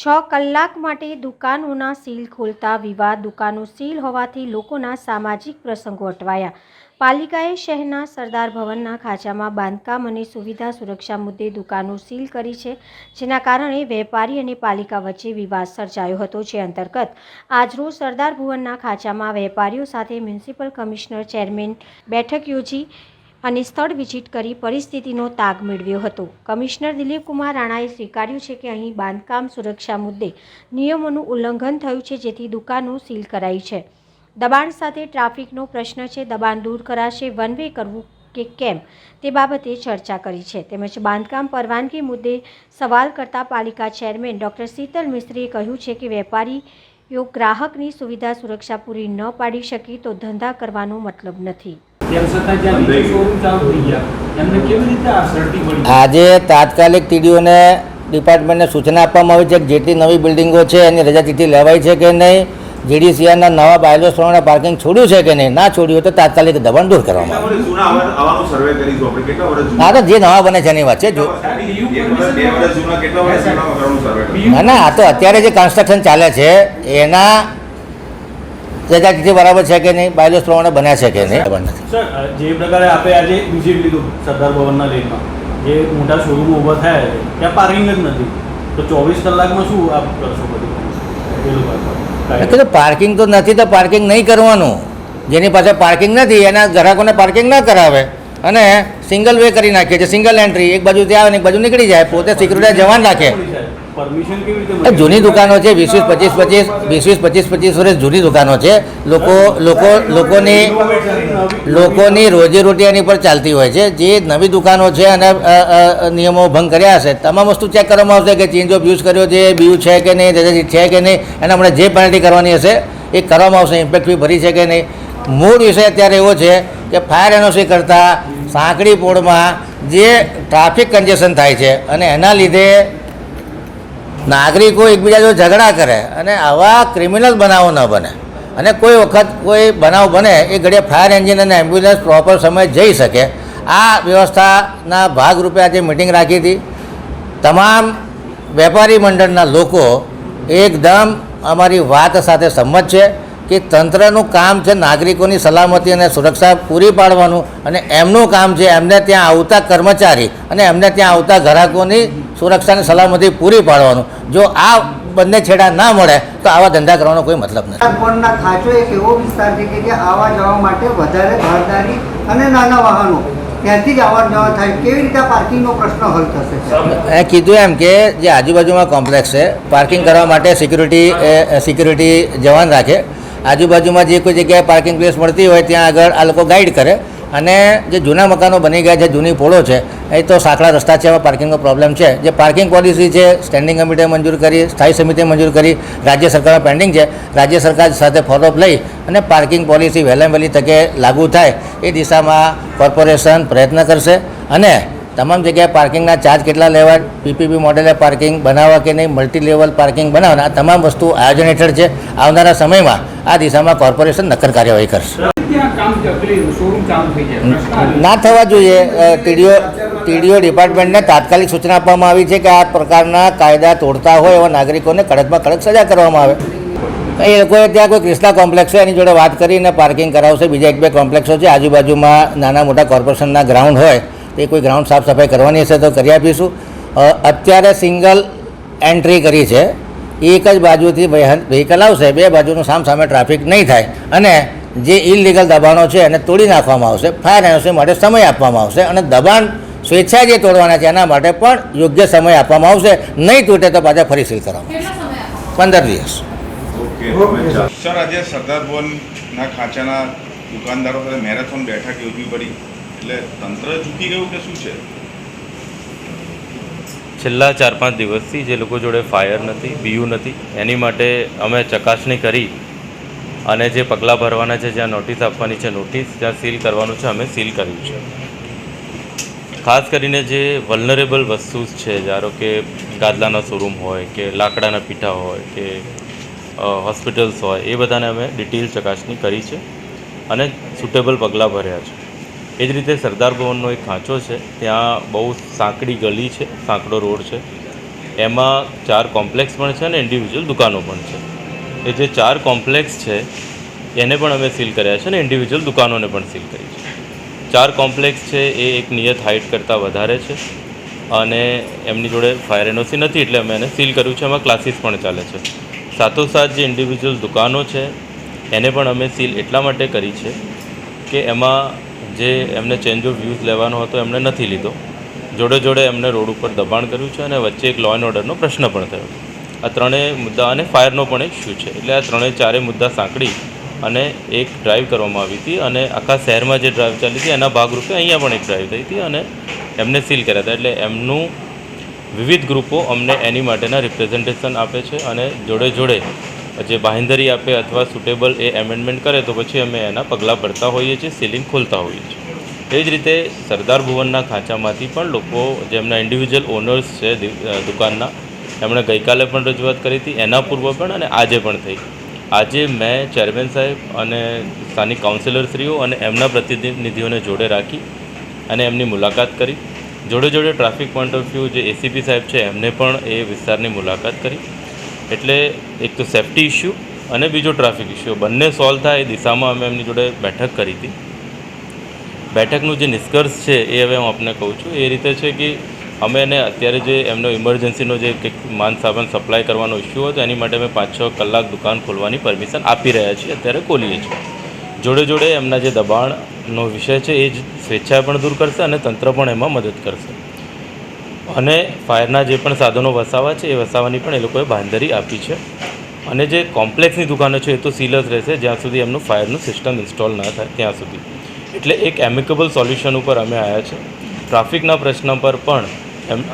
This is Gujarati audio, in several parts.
6 કલાક માટે દુકાનોના સીલ ખોલતા વિવાદ। દુકાનો સીલ હોવાથી લોકોના સામાજિક પ્રસંગો અટવાયા। પાલિકાએ શહેરના સરદાર ભવનના ખાંચામાં બાંધકામ અને સુવિધા સુરક્ષા મુદ્દે દુકાનો સીલ કરી છે, જેના કારણે વેપારી અને પાલિકા વચ્ચે વિવાદ સર્જાયો હતો। જે અંતર્ગત આજરોજ સરદાર ભવનના ખાંચામાં વેપારીઓ સાથે મ્યુનિસિપલ કમિશનર ચેરમેન બેઠક યોજી અને સ્થળ વિઝિટ કરી પરિસ્થિતિનો તાગ મેળવ્યો હતો। કમિશનર દિલીપકુમાર રાણાએ સ્વીકાર્યું છે કે અહીં બાંધકામ સુરક્ષા મુદ્દે નિયમોનું ઉલ્લંઘન થયું છે, જેથી દુકાનો સીલ કરાઈ છે। દબાણ સાથે ટ્રાફિકનો પ્રશ્ન છે, દબાણ દૂર કરાશે, વન વે કરવું કે કેમ તે બાબતે ચર્ચા કરી છે। તેમજ બાંધકામ પરવાનગી મુદ્દે સવાલ કરતા પાલિકા ચેરમેન ડોક્ટર શીતલ મિસ્ત્રીએ કહ્યું છે કે વેપારીઓ ગ્રાહકની સુવિધા સુરક્ષા પૂરી ન પાડી શકી તો ધંધા કરવાનો મતલબ નથી। આજે તાત્કાલિક ટીડીઓને ડિપાર્ટમેન્ટને સૂચના આપવામાં આવી છે કે જેટલી નવી બિલ્ડિંગો છે એની રજાચીઠ્ઠી લેવાય છે કે નહીં, જીડીસીઆરના નવા બાયલોસ પ્રમાણે પાર્કિંગ છોડ્યું છે કે નહીં, ના છોડ્યું હોય તો તાત્કાલિક દબાણ દૂર કરવામાં આવે। હા, તો જે નવા બને છે એની વાત છે। ના, આ તો અત્યારે જે કન્સ્ટ્રક્શન ચાલે છે એના રજાચીઠ્ઠી બરાબર છે કે નહીં, બાયલોસ પ્રમાણે બન્યા છે કે નહીં, ખબર નથી। સર, જે પ્રકારે આપણે આજે વિઝિટ લીધું સરદાર ભવનના લેનમાં, જે મોટા શોરૂમ ઊભા થયા છે ત્યાં પાર્કિંગ જ નથી, તો 24 કલાકમાં શું આપ કરશો? બધું પાર્કિંગ તો નથી તો પાર્કિંગ નહીં કરવાનું। જેની પાસે પાર્કિંગ નથી એના ગ્રાહકોને પાર્કિંગ ના કરાવે અને સિંગલ વે કરી નાખીએ છે, સિંગલ એન્ટ્રી, એક બાજુ ત્યાં આવે ને એક બાજુ નીકળી જાય, પોતે સિક્યુરિટી જવાન રાખે। જૂની દુકાનો છે, 20-25 વર્ષ જૂની દુકાનો છે। લોકોની રોજીરોટી એની પર ચાલતી હોય છે। જે નવી દુકાનો છે અને નિયમો ભંગ કર્યા હશે તમામ વસ્તુ ચેક કરવામાં આવશે કે ચેન્જ ઓફ યુઝ કર્યો છે, બીયુ છે કે નહીં, રજાચીઠ્ઠી છે કે નહીં, એના આપણે જે પેનલ્ટી કરવાની હશે એ કરવામાં આવશે, ઇમ્પેક્ટ ફી ભરી છે કે નહીં। મૂળ વિષય અત્યારે એવો છે કે ફાયર એનઓસી કરતાં સાંકડી પોળમાં જે ટ્રાફિક કન્જેશન થાય છે અને એના લીધે નાગરિકો એકબીજા જો ઝઘડા કરે અને આવા ક્રિમિનલ બનાવો ન બને અને કોઈ વખત કોઈ બનાવ બને એ ઘડીએ ફાયર એન્જિન અને એમ્બ્યુલન્સ પ્રોપર સમયે જઈ શકે, આ વ્યવસ્થાના ભાગરૂપે આજે મિટિંગ રાખી હતી। તમામ વેપારી મંડળના લોકો એકદમ અમારી વાત સાથે સંમત છે કે તંત્રનું કામ છે નાગરિકોની સલામતી અને સુરક્ષા પૂરી પાડવાનું, અને એમનું કામ છે એમને ત્યાં આવતા કર્મચારી અને એમને ત્યાં આવતા ગ્રાહકોની સુરક્ષા અને સલામતી પૂરી પાડવાનું। જો આ બંને છેડા ના મળે તો આવા ધંધા કરવાનો કોઈ મતલબ નથી। ખાંચો એક એવો વિસ્તાર છે કે જ્યાં આવવા જવા માટે વધારે ભારદારી અને નાના વાહનો ત્યાંથી જ આવવા જવા થાય, કેવી રીતે પાર્કિંગનો પ્રશ્ન હલ થશે? એ કીધું એમ કે જે આજુબાજુમાં કોમ્પ્લેક્સ છે પાર્કિંગ કરવા માટે સિક્યુરિટી જવાન રાખે। આજુબાજુમાં જે કોઈ જગ્યાએ પાર્કિંગ પ્લેસ મળતી હોય ત્યાં આગળ આ લોકો ગાઈડ કરે, અને જે જૂના મકાનો બની ગયા છે, જૂની પોળો છે, એ તો સાંકડા રસ્તા છે, એમાં પાર્કિંગનો પ્રોબ્લેમ છે। જે પાર્કિંગ પોલિસી છે સ્ટેન્ડિંગ કમિટીએ મંજૂર કરી, સ્થાયી સમિતિએ મંજૂર કરી, રાજ્ય સરકારમાં પેન્ડિંગ છે। રાજ્ય સરકાર સાથે ફોલોઅપ લઈ અને પાર્કિંગ પોલિસી વહેલામાં વહેલી તકે લાગુ થાય એ દિશામાં કોર્પોરેશન પ્રયત્ન કરશે। અને તમામ જગ્યાએ પાર્કિંગના ચાર્જ કેટલા લેવા, પીપીપી મોડેલે પાર્કિંગ બનાવવા કે નહીં, મલ્ટી લેવલ પાર્કિંગ બનાવવા, આ તમામ વસ્તુ આયોજન હેઠળ છે। આવનારા સમયમાં આ દિશામાં કોર્પોરેશન નક્કર કાર્યવાહી કરશે। ના થવા જોઈએ। ટીડીઓ ડિપાર્ટમેન્ટને તાત્કાલિક સૂચના આપવામાં આવી છે કે આ પ્રકારના કાયદા તોડતા હોય એવા નાગરિકોને કડકમાં કડક સજા કરવામાં આવે। એ લોકોએ ત્યાં કોઈ ક્રિષ્ના કોમ્પ્લેક્સ છે એની જોડે વાત કરીને પાર્કિંગ કરાવશે। બીજા 1-2 કોમ્પ્લેક્સો છે આજુબાજુમાં, નાના મોટા કોર્પોરેશનના ગ્રાઉન્ડ હોય તો એ કોઈ ગ્રાઉન્ડ સાફ સફાઈ કરવાની હશે તો કરી આપીશું। અત્યારે સિંગલ એન્ટ્રી કરી છે, એક જ બાજુથી વ્હીકલ આવશે, બે બાજુનું સામસામે ટ્રાફિક નહીં થાય, અને જે ઇલીગલ દબાણો છે એને તોડી નાખવામાં આવશે। ફાયર એનઓસી માટે સમય આપવામાં આવશે અને દબાણ સ્વેચ્છાએ જે તોડવાના છે એના માટે પણ યોગ્ય સમય આપવામાં આવશે। નહીં તૂટે તો પાછા ફરી સીલ કરવામાં આવશે। 15 દિવસ। સર, આજે સરદાર ભવનના ખાંચાના દુકાનદારો સાથે મેરેથોન બેઠક યોજવી પડી, એટલે તંત્ર ઝૂકી ગયું કે શું છે? છેલ્લા 4-5 દિવસથી જે લોકો જોડે ફાયર નથી, બીયુ નથી, એની માટે અમે ચકાસણી કરી અને જે પગલાં ભરવાના છે, જ્યાં નોટિસ આપવાની છે નોટિસ, જ્યાં સીલ કરવાનું છે અમે સીલ કર્યું છે। ખાસ કરીને જે વલ્નરેબલ વસ્તુ છે, ધારો કે ગાદલાના શોરૂમ હોય કે લાકડાના પીઠા હોય કે હોસ્પિટલ્સ હોય, એ બધાને અમે ડિટેલ ચકાસણી કરી છે અને સુટેબલ પગલાં ભર્યા છે। એ જ રીતે સરદાર ભવનનો એક ખાંચો છે, ત્યાં બહુ સાંકડી ગલી છે, સાંકડો રોડ છે, એમાં 4 કોમ્પ્લેક્સ પણ છે અને ઇન્ડિવિજ્યુઅલ દુકાનો પણ છે. એ જે 4 કોમ્પ્લેક્સ છે એને પણ અમે સીલ કર્યા છે અને ઇન્ડિવિજ્યુઅલ દુકાનોને પણ સીલ કરી છે. 4 કોમ્પ્લેક્સ છે એ એક નિયત હાઇટ કરતાં વધારે છે અને એમની જોડે ફાયર એનઓસી નથી એટલે અમે એને સીલ કર્યું છે. એમાં ક્લાસીસ પણ ચાલે છે. સાથોસાથ જે ઇન્ડિવિજ્યુઅલ દુકાનો છે એને પણ અમે સીલ એટલા માટે કરી છે કે એમાં જે એમને ચેન્જ ઓફ વ્યૂઝ લેવાનો હતો એમણે નથી લીધો. જોડે એમને રોડ ઉપર દબાણ કર્યું છે અને વચ્ચે એક લો એન્ડ ઓર્ડરનો પ્રશ્ન પણ થયો. આ ત્રણેય મુદ્દા અને ફાયરનો પણ એક ઇસ્યુ છે. એટલે આ ચારેય મુદ્દા સાંકળી અને એક ડ્રાઈવ કરવામાં આવી હતી અને આખા શહેરમાં જે ડ્રાઈવ ચાલી હતી એના ભાગરૂપે અહીંયા પણ એક ડ્રાઈવ થઈ હતી અને એમને સીલ કર્યા હતા. એટલે એમનું વિવિધ ગ્રુપો અમને એની માટેના રિપ્રેઝન્ટેશન આપે છે અને જોડે જે બાંહેધરી આપે અથવા સુટેબલ એ એમેન્ડમેન્ટ કરે તો પછી અમે એના પગલાં ભરતા હોઈએ છીએ, સીલિંગ ખોલતા હોઈએ છીએ. એ જ રીતે સરદાર ભુવનના ખાંચામાંથી પણ લોકો જેમના ઇન્ડિવિજ્યુઅલ ઓનર્સ છે દુકાનના એમણે ગઈકાલે પણ રજૂઆત કરી હતી, એના પૂર્વ પણ અને આજે પણ થઈ. આજે મેં ચેરમેન સાહેબ અને સ્થાનિક કાઉન્સિલરશ્રીઓ અને એમના પ્રતિનિધિઓને જોડે રાખી અને એમની મુલાકાત કરી. જોડે ટ્રાફિક પોઈન્ટ ઓફ વ્યૂ જે એસીપી સાહેબ છે એમને પણ એ વિસ્તારની મુલાકાત કરી. એટલે એક તો સેફ્ટી ઇસ્યુ અને બીજો ટ્રાફિક ઇસ્યુ બંને સોલ્વ થાય એ દિશામાં અમે એમની જોડે બેઠક કરી હતી. બેઠકનું જે નિષ્કર્ષ છે એ હવે હું આપને કહું છું. એ રીતે છે કે અમે એને અત્યારે જે એમનો ઇમરજન્સીનો જે કંઈક માન સામાન સપ્લાય કરવાનો ઇસ્યુ હતો એની માટે અમે 5-6 કલાક દુકાન ખોલવાની પરમિશન આપી રહ્યા છીએ, અત્યારે ખોલીએ છીએ. જોડે એમના જે દબાણનો વિષય છે એ જ સ્વેચ્છાએ પણ દૂર કરશે અને તંત્ર પણ એમાં મદદ કરશે. અને ફાયરના જે પણ સાધનો વસાવા છે એ વસાવાની પણ એ લોકોએ બાંહેધરી આપી છે. અને જે કોમ્પ્લેક્સની દુકાનો છે એ તો સીલ જ રહેશે જ્યાં સુધી એમનું ફાયરનું સિસ્ટમ ઇન્સ્ટોલ ન થાય ત્યાં સુધી. એટલે એક એમિકેબલ સોલ્યુશન ઉપર અમે આવ્યા છે. ટ્રાફિકના પ્રશ્ન પર પણ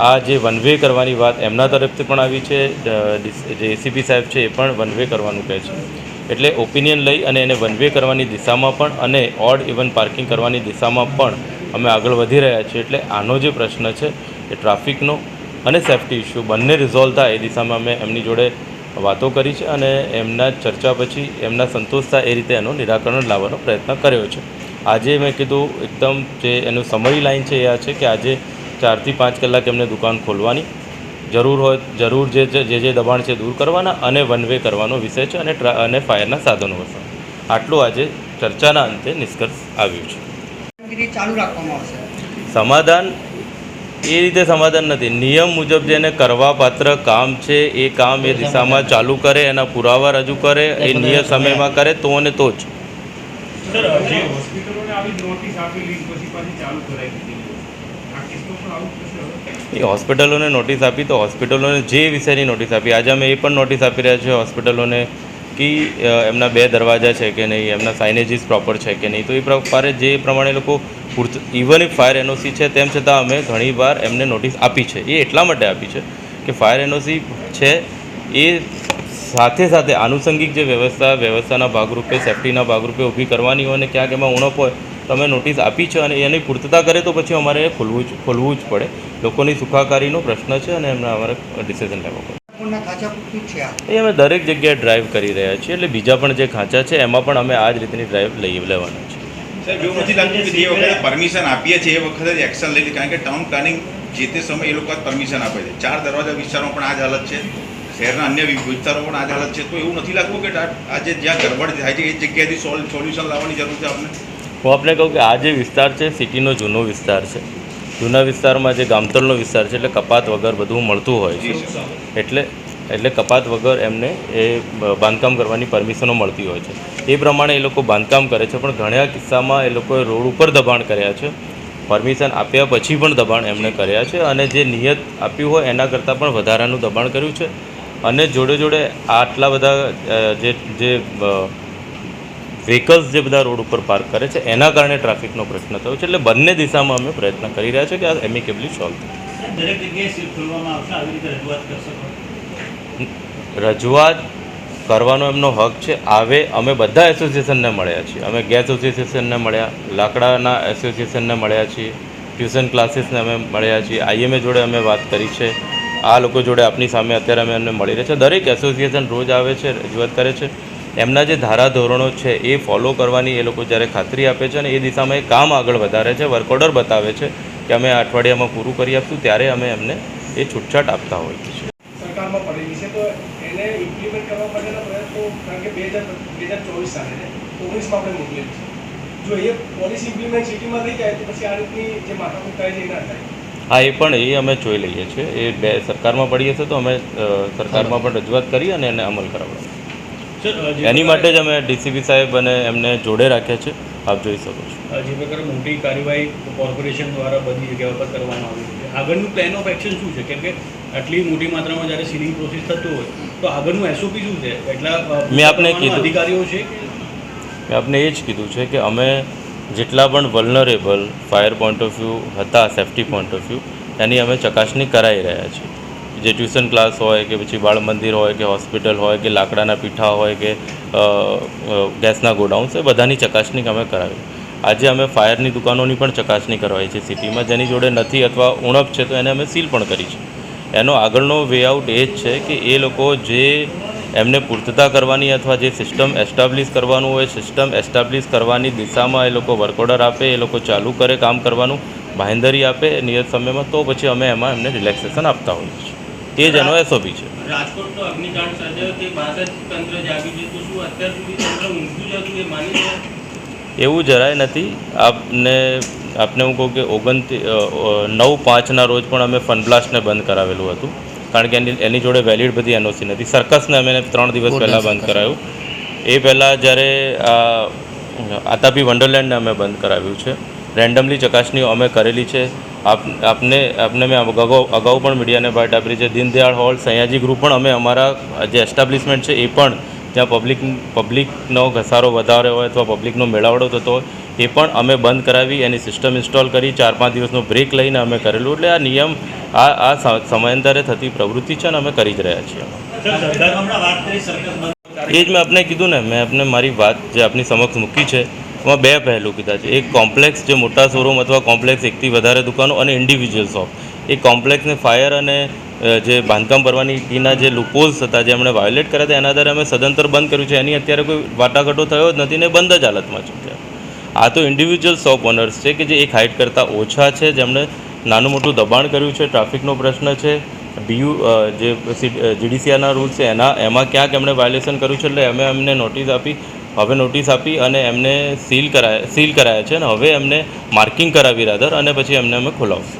આ જે વન વે કરવાની વાત એમના તરફથી પણ આવી છે, જે એસીપી સાહેબ છે એ પણ વન વે કરવાનું કહે છે. એટલે ઓપિનિયન લઈ અને એને વન વે કરવાની દિશામાં પણ અને ઓડ ઇવન પાર્કિંગ કરવાની દિશામાં પણ અમે આગળ વધી રહ્યા છીએ. એટલે આનો જે પ્રશ્ન છે એ ટ્રાફિકનો અને સેફ્ટી ઇસ્યુ બંને રિઝોલ્વ થાય એ દિશામાં અમે એમની જોડે વાતો કરી છે અને એમના ચર્ચા પછી એમના સંતોષ થાય એ રીતે એનું નિરાકરણ લાવવાનો પ્રયત્ન કર્યો છે. આજે મેં કીધું એકદમ જે એનું સમરી લાઈન છે એ આ છે કે આજે 4 થી 5 કલાક એમને દુકાન ખોલવાની જરૂર જે દબાણ છે દૂર કરવાના અને વન વે કરવાનો વિષય છે અને ફાયરના સાધનો વસાવવા. આટલું આજે ચર્ચાના અંતે નિષ્કર્ષ આવ્યું છે. ચાલુ રાખવામાં આવશે. સમાધાન એ રીતે સમાધાન નથી. નિયમ મુજબ જેને કરવા પાત્ર કામ છે એ કામ એ દિશામાં ચાલુ કરે, એના પુરાવા રજૂ કરે, એ નિયત સમયમાં કરે તો અને તો જ. એ હોસ્પિટલોને નોટિસ આપી તો હોસ્પિટલોને જે વિષયની નોટિસ આપી આજે અમે એ પણ નોટિસ આપી રહ્યા છીએ હોસ્પિટલોને કે એમના 2 દરવાજા છે કે નહીં, એમના સાઇનેજીસ પ્રોપર છે કે નહીં. તો એ પ્રકારે જે પ્રમાણે લોકો ઇવન ઇફ ફાયર એનઓસી છે તેમ છતાં અમે ઘણીવાર એમને નોટિસ આપી છે. એ એટલા માટે આપી છે કે ફાયર એનઓસી છે એ સાથે આનુષંગિક જે વ્યવસ્થાના ભાગરૂપે સેફ્ટીના ભાગરૂપે ઊભી કરવાની હોય અને ક્યાંક એમાં ઉણપ હોય તો અમે નોટિસ આપી છે અને એની પૂર્તતા કરે તો પછી અમારે ખોલવું જ પડે. લોકોની સુખાકારીનો પ્રશ્ન છે અને એમને અમારે ડિસિઝન લેવો પડે. એ અમે દરેક જગ્યાએ ડ્રાઈવ કરી રહ્યા છીએ. એટલે બીજા પણ જે ખાંચા છે એમાં પણ અમે આ જ રીતની ડ્રાઈવ લેવાના છે. સાહેબ એવું નથી લાગતું કે જે વખતે પરમિશન આપીએ છીએ એ વખતે જ એક્શન લઈ લે, કારણ કે ટાઉન પ્લાનિંગ જે તે સમય એ લોકો જ પરમિશન આપે છે. 4 દરવાજા વિસ્તારમાં પણ આ જ હાલત છે, શહેરના અન્ય વિસ્તારોમાં પણ આ જ હાલત છે. તો એવું નથી લાગતું કે આજે જ્યાં ગડબડ થાય છે એ જગ્યાએથી સોલ્યુશન લાવવાની જરૂર છે આપણે? હું આપને કહું કે આ જે વિસ્તાર છે સિટીનો જૂનો વિસ્તાર છે. જૂના વિસ્તારમાં જે ગામતળનો વિસ્તાર છે એટલે કપાત વગર બધું મળતું હોય છે. એટલે કપાત વગર એમને એ બાંધકામ કરવાની પરમિશનો મળતી હોય છે. એ પ્રમાણે એ લોકો બાંધકામ કરે છે. પણ ઘણા કિસ્સામાં એ લોકોએ રોડ ઉપર દબાણ કર્યા છે. પરમિશન આપ્યા પછી પણ દબાણ એમણે કર્યા છે અને જે નિયત આપ્યું હોય એના કરતાં પણ વધારાનું દબાણ કર્યું છે. અને જોડે આટલા બધા જે વ્હીકલ્સ જે બધા રોડ ઉપર પાર્ક કરે છે એના કારણે ટ્રાફિકનો પ્રશ્ન થયો છે. એટલે બંને દિશામાં અમે પ્રયત્ન કરી રહ્યા છીએ કે આ એમિકેબલી સોલ્વ થાય. રજૂઆત કરવાનો એમનો હક છે. અમે બધા એસોસિએશનને મળ્યા છીએ. અમે ગેસ એસોસિએશનને મળ્યા, લાકડાના એસોસિએશનને મળ્યા છીએ, ટ્યુશન ક્લાસીસને અમે મળ્યા છીએ, IMA જોડે અમે વાત કરી છે. આ લોકો જોડે આપની સામે અત્યારે અમે એમને મળી રહ્યા છે. દરેક એસોસિએશન રોજ આવે છે, રજૂઆત કરે છે. એમના જે ધારાધોરણો છે એ ફોલો કરવાની એ લોકો જ્યારે ખાતરી આપે છે અને એ દિશામાં એ કામ આગળ વધારે છે, વર્ક ઓર્ડર બતાવે છે કે અમે અઠવાડિયામાં પૂરું કરી આપશું, ત્યારે અમે એમને એ છૂટછાટ આપતા હોઈએ છીએ. સ્થાને છે, 19માં આપણે મોકલેલી છે. જો એ પોલિસી ઇમ્પ્લિમેન્ટ સિટીમાં થઈ જાય તો પછી આ રીતની જે માથાકૂટ થાય છે એ ના થાય. હા, એ પણ અમે જોઈ લઈએ છીએ. એ બે સરકારમાં પડી હશે તો અમે સરકારમાં પણ રજૂઆત કરી અને એને અમલ કરાવડાવીએ. સર, એની માટે જ અમે ડીસીપી સાહેબ અને એમને જોડે રાખ્યા છે. આપ જોઈ શકો છો. જે પ્રકારે મોટી કાર્યવાહી કોર્પોરેશન દ્વારા બધી જગ્યાઓ પર કરવામાં આવી છે, આગળનું પ્લાન ઓફ એક્શન શું છે? કેમ કે આટલી મોટી માત્રામાં જ્યારે સીલિંગ પ્રોસેસ થતું હોય તો આગળનું એસઓપી શું છે? એટલા મેં આપને કીધું. અધિકારીઓ છે. મેં આપને એ જ કીધું છે કે અમે જેટલા પણ vulnerable fire point of view હતા, સેફ્ટી પોઈન્ટ ઓફ વ્યૂ, એની અમે ચકાસણી કરાવી રહ્યા છીએ. જે ટ્યુશન ક્લાસ હોય કે પછી બાળ મંદિર હોય કે હોસ્પિટલ હોય કે લાકડાના પીઠા હોય કે ગેસના ગોડાઉન્સ, એ બધાની ચકાસણી અમે કરાવી. આજે અમે ફાયરની દુકાનોની પણ ચકાસણી કરવાઈ છે સિટીમાં. જેની જોડે નથી અથવા ઉણપ છે તો એને અમે સીલ પણ કરી છે. એનો આગળનો વેઆઉટ એ જ છે કે એ લોકો જે એમને પૂર્તતા કરવાની અથવા જે સિસ્ટમ એસ્ટાબ્લિશ કરવાનું હોય, સિસ્ટમ એસ્ટાબ્લિશ કરવાની દિશામાં એ લોકો વર્ક ઓર્ડર આપે, એ લોકો ચાલુ કરે કામ કરવાનું, બાંહેધરી આપે નિયત સમયમાં, તો પછી અમે એમાં એમને રિલેક્સેશન આપતા હોઈએ છીએ. તે જ એનો એસઓપી છે. રાજકોટ તો અગ્નિકાંડ સર્જાયો તે બાદ જ તંત્ર જાગ્યું છે, તો શું અત્યાર સુધી તંત્ર ઊંઘ્યું જ હતું એ માની રહ્યા? એવું જરાય નથી. આપને હું કહું કે 9/5ના રોજ પણ અમે ફનબ્લાસ્ટને બંધ કરાવેલું હતું, કારણ કે એની જોડે વેલિડ બધી એનઓસી નથી. સર્કસને અમે 3 દિવસ પહેલાં બંધ કરાવ્યું. એ પહેલાં જ્યારે આતાપી વન્ડરલેન્ડને અમે બંધ કરાવ્યું છે. રેન્ડમલી ચકાસણીઓ અમે કરેલી છે. આપને મેં અગાઉ પણ મીડિયાને બાઇટ આપી છે. દીનદયાળ હોલ, સયાજી ગ્રુપ પણ અમે અમારા જે એસ્ટાબ્લિશમેન્ટ છે એ પણ જ્યાં પબ્લિકનો ઘસારો વધારે હોય અથવા પબ્લિકનો મેળાવડો થતો હોય એ પણ અમે બંધ કરાવી, એની સિસ્ટમ ઇન્સ્ટોલ કરી, 4-5 દિવસનો બ્રેક લઈને અમે કરેલું. એટલે આ નિયમ આ સમયાંતરે થતી પ્રવૃત્તિ છે અને અમે કરી જ રહ્યા છીએ. એ જ મેં આપને કીધું ને, મેં આપને મારી વાત જે આપની સમક્ષ મૂકી છે એમાં 2 પહેલું કીધા છે. એક કોમ્પ્લેક્સ, જે મોટા શોરૂમ અથવા કોમ્પ્લેક્સ એકથી વધારે દુકાનો, અને ઇન્ડિવિજ્યુઅલ શોપ. એ કોમ્પ્લેક્સને ફાયર અને જે બાંધકામ પરવાનગીના જે લૂપહોલ્સ હતા, જે એમણે વાયોલેટ કર્યા હતા, એના આધારે અમે સદંતર બંધ કર્યું છે. એની અત્યારે કોઈ વાટાઘાટો થયો જ નથી ને બંધ જ હાલતમાં છે. આ તો ઇન્ડિવિજ્યુઅલ શોપ ઓનર્સ છે કે જે એક હાઇટ કરતાં ઓછા છે, જેમણે નાનું મોટું દબાણ કર્યું છે, ટ્રાફિકનો પ્રશ્ન છે, બીયુ જે જીડીસીઆરના રૂલ્સ છે એમાં ક્યાંક એમણે વાયોલેશન કર્યું છે. એટલે અમે એમને નોટિસ આપી અને એમને સીલ કરાયા છે અને હવે એમને માર્કિંગ કરાવી રાધર, અને પછી એમને અમે ખોલાવશું.